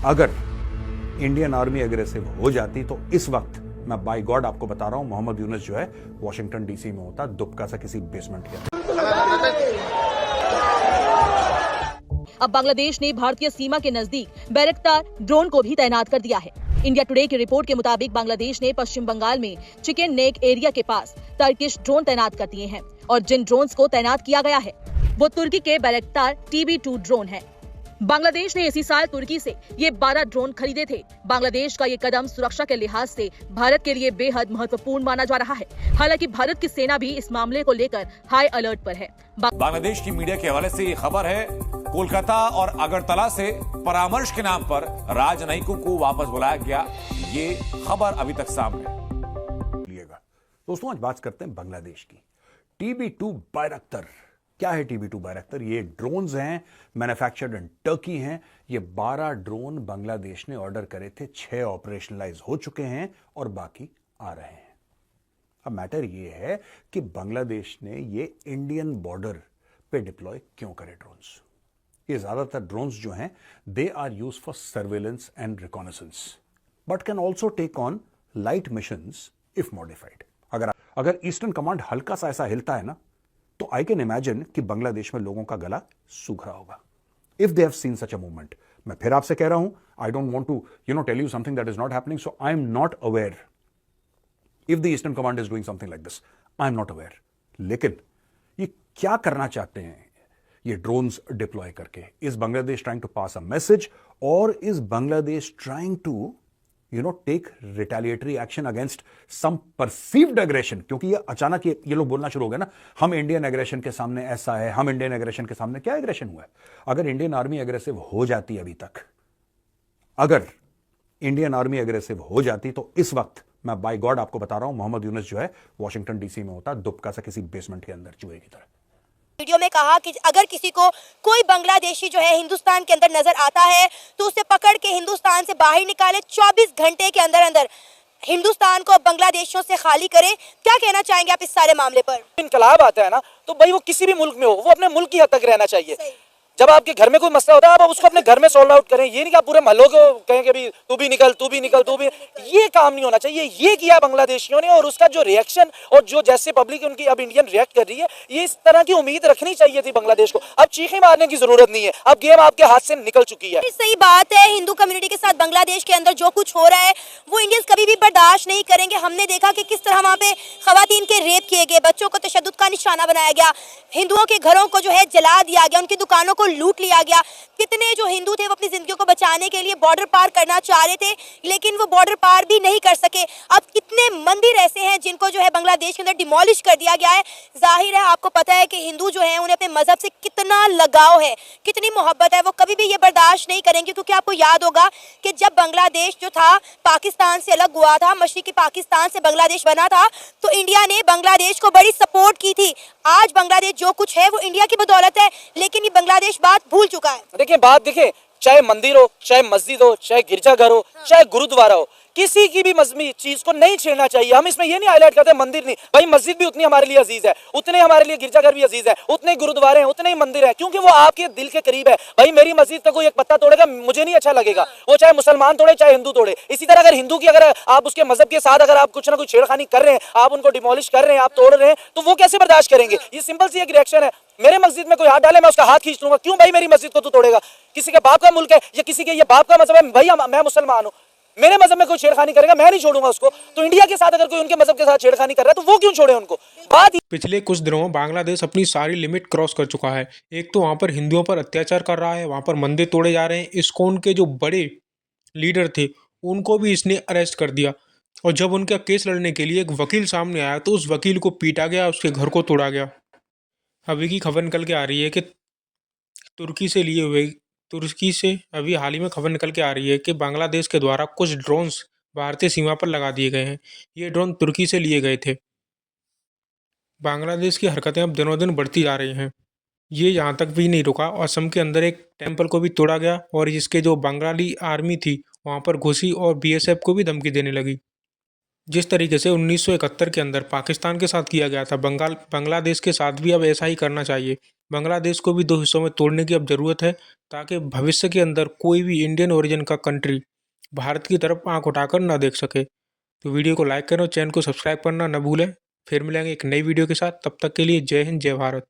अगर Indian army aggressive हो जाती तो इस वक्त मैं बाय गॉड आपको बता रहा हूं मोहम्मद यूनुस जो है वॉशिंगटन डीसी में होता, दुबका सा किसी बेसमेंट के अंदर। अब बांग्लादेश ने भारतीय सीमा के नजदीक बैरक्टार ड्रोन को भी तैनात कर दिया है। इंडिया टुडे की रिपोर्ट के मुताबिक बांग्लादेश ने पश्चिम बंगाल में चिकन नेक एरिया के पास टर्किश ड्रोन तैनात कर दिए हैं और जिन ड्रोन्स को तैनात किया गया है वो तुर्की के बैरक्टार TB2 ड्रोन है। बांग्लादेश ने इसी साल तुर्की से ये 12 ड्रोन खरीदे थे। बांग्लादेश का ये कदम सुरक्षा के लिहाज से भारत के लिए बेहद महत्वपूर्ण माना जा रहा है। हालांकि भारत की सेना भी इस मामले को लेकर हाई अलर्ट पर है। बांग्लादेश की मीडिया के हवाले से ये खबर है, कोलकाता और अगरतला से परामर्श के नाम पर राजनयिकों को वापस बुलाया गया। ये खबर अभी तक सामने है। दोस्तों आज बात करते हैं बांग्लादेश की। TB2 बैरक्टर क्या है? TB2 बैरक्टर ये ड्रोन्स हैं, मैन्युफैक्चर्ड इन टर्की हैं। ये 12 ड्रोन बांग्लादेश ने ऑर्डर करे थे, 6 ऑपरेशनलाइज हो चुके हैं और बाकी आ रहे हैं। अब मैटर ये है कि बांग्लादेश ने ये इंडियन बॉर्डर पे डिप्लॉय क्यों करे ड्रोन्स। ये ज्यादातर ड्रोन्स जो हैं they are use for surveillance and reconnaissance but can also take on light missions if modified. अगर ईस्टर्न कमांड हल्का सा ऐसा हिलता है ना तो आई कैन इमेजिन कि बांग्लादेश में लोगों का गला सूख रहा होगा if they have seen such a movement. मैं फिर आपसे कह रहा हूं, I don't want to tell you something that is not happening, so I am not aware if the eastern command is doing something like this. I am not aware. लेकिन ये क्या करना चाहते हैं ये ड्रोन्स डिप्लॉय करके? Is Bangladesh trying to pass a message और is Bangladesh trying to take retaliatory action against some perceived aggression? क्योंकि ये अचानक ये लोग बोलना शुरू हो गए ना, हम इंडियन एग्रेशन के सामने ऐसा है, हम इंडियन एग्रेशन के सामने क्या एग्रेशन हुआ है? अगर इंडियन आर्मी एग्रेसिव हो जाती अभी तक, अगर इंडियन आर्मी एग्रेसिव हो जाती तो इस वक्त मैं बाय गॉड आपको बता रहा हूं मोहम्मद यूनुस जो है वॉशिंगटन डीसी में होता, दुबका सा किसी बेसमेंट के अंदर चूहे की तरह। वीडियो में कहा कि अगर किसी को कोई बांग्लादेशी जो है हिंदुस्तान के अंदर नजर आता है तो उसे पकड़ के हिंदुस्तान से बाहर निकाले, 24 घंटे के अंदर अंदर हिंदुस्तान को बांग्लादेशियों से खाली करे। क्या कहना चाहेंगे आप इस सारे मामले पर? इनकलाब आता है ना तो भाई वो किसी भी मुल्क में हो, वो अपने मुल्क की हद तक रहना चाहिए। जब आपके घर में कोई मसला होता है आप उसको अपने घर में सॉल्व आउट करें। ये नहीं कि आप पूरे महलों को कहें कि भी तू भी निकल, तू भी निकल, तू भी। ये काम नहीं होना चाहिए। ये किया बांग्लादेशियों ने और उसका जो रिएक्शन और जो जैसे पब्लिक उनकी अब इंडियन रिएक्ट कर रही है, ये इस तरह की उम्मीद रखनी चाहिए थी बांग्लादेश को। अब चीखें मारने की जरूरत नहीं है, अब गेम आपके हाथ से निकल चुकी है। सही बात है, हिंदू कम्युनिटी के साथ बांग्लादेश के अंदर जो कुछ हो रहा है वो इंडियंस कभी भी बर्दाश्त नहीं करेंगे। हमने देखा कि किस तरह वहाँ पे खवातीन के रेप किए गए, बच्चों को तशद्दुद का निशाना बनाया गया, हिंदुओं के घरों को जो है जला दिया गया, उनकी दुकानों को लूट लिया गया। कितने जो हिंदू थे वो अपनी जिंदगी को बचाने के लिए बॉर्डर पार करना चाह रहे थे लेकिन वो बॉर्डर पार भी नहीं कर सके। अब कितने मंदिर ऐसे हैं जिनको जो है बांग्लादेश के अंदर डिमोलिश कर दिया गया है। जाहिर है आपको पता है कि हिंदू जो है उन्हें अपने मजहब से कितना लगाव है, कितनी मोहब्बत है, वो कभी भी ये बर्दाश्त नहीं करेंगे। क्योंकि आपको याद होगा कि जब बांग्लादेश जो था पाकिस्तान से अलग हुआ था, मशरिकी पाकिस्तान से बांग्लादेश बना था, तो इंडिया ने बांग्लादेश को बड़ी सपोर्ट की थी। आज बांग्लादेश जो कुछ है वो इंडिया की बदौलत है, लेकिन ये बांग्लादेश बात भूल चुका है। देखिए बात देखें, चाहे मंदिर हो, चाहे मस्जिद हो, चाहे गिरजाघर हो, चाहे गुरुद्वारा हो, किसी की भी मजहबी चीज को नहीं छेड़ना चाहिए। हम इसमें ये नहीं हाईलाइट करते मंदिर नहीं, भाई मस्जिद भी उतनी हमारे लिए अजीज है, उतने हमारे लिए गिरजाघर भी अजीज है, उतने गुरुद्वारे हैं, उतने ही मंदिर है, क्योंकि वो आपके दिल के करीब है। भाई मेरी मस्जिद का कोई एक पत्ता तोड़ेगा मुझे नहीं अच्छा लगेगा, वो चाहे मुसलमान तोड़े चाहे हिंदू तोड़े। इसी तरह अगर हिंदू की अगर आप उसके मजहब के साथ अगर आप कुछ ना कुछ छेड़खानी कर रहे हैं, आप उनको डिमोलिश कर रहे हैं, आप तोड़ रहे हैं, तो वो कैसे बर्दाश्त करेंगे? ये सिंपल सी एक रिएक्शन है। मेरे मस्जिद में कोई हाथ डाले मैं उसका हाथ खींच लूंगा। क्यों भाई मेरी मस्जिद को तू तोड़ेगा? किसी के बाप का मुल्क है या किसी के ये बाप का मजहब है, भाई मैं मुसलमान हूँ, मेरे मजहब में कोई छेड़खानी करेगा मैं नहीं छोड़ूंगा उसको। तो इंडिया के साथ अगर कोई उनके मजहब के साथ छेड़खानी कर रहा है तो वो क्यों छोड़े उनको? बात पिछले कुछ दिनों में बांग्लादेश अपनी सारी लिमिट क्रॉस कर चुका है। एक तो वहाँ पर हिंदुओं पर अत्याचार कर रहा है, वहाँ पर मंदिर तोड़े जा रहे हैं, इस्कॉन के जो बड़े लीडर थे उनको भी इसने अरेस्ट कर दिया। और जब उनका केस लड़ने के लिए एक वकील सामने आया तो उस वकील को पीटा गया, उसके घर को तोड़ा गया। अभी की खबर निकल के आ रही है कि तुर्की से अभी हाल ही में खबर निकल के आ रही है कि बांग्लादेश के द्वारा कुछ ड्रोन्स भारतीय सीमा पर लगा दिए गए हैं। ये ड्रोन तुर्की से लिए गए थे। बांग्लादेश की हरकतें अब दिनों दिन बढ़ती जा रही हैं। ये यहाँ तक भी नहीं रुका, असम के अंदर एक टेम्पल को भी तोड़ा गया और इसके जो बंगाली आर्मी थी वहाँ पर घुसी और BSF को भी धमकी देने लगी। जिस तरीके से 1971 के अंदर पाकिस्तान के साथ किया गया था, बांग्लादेश के साथ भी अब ऐसा ही करना चाहिए। बांग्लादेश को भी 2 हिस्सों में तोड़ने की अब ज़रूरत है, ताकि भविष्य के अंदर कोई भी इंडियन ओरिजिन का कंट्री भारत की तरफ आंख उठाकर ना देख सके। तो वीडियो को लाइक करें और चैनल को सब्सक्राइब करना न भूलें। फिर मिलेंगे एक नई वीडियो के साथ, तब तक के लिए जय हिंद, जय भारत।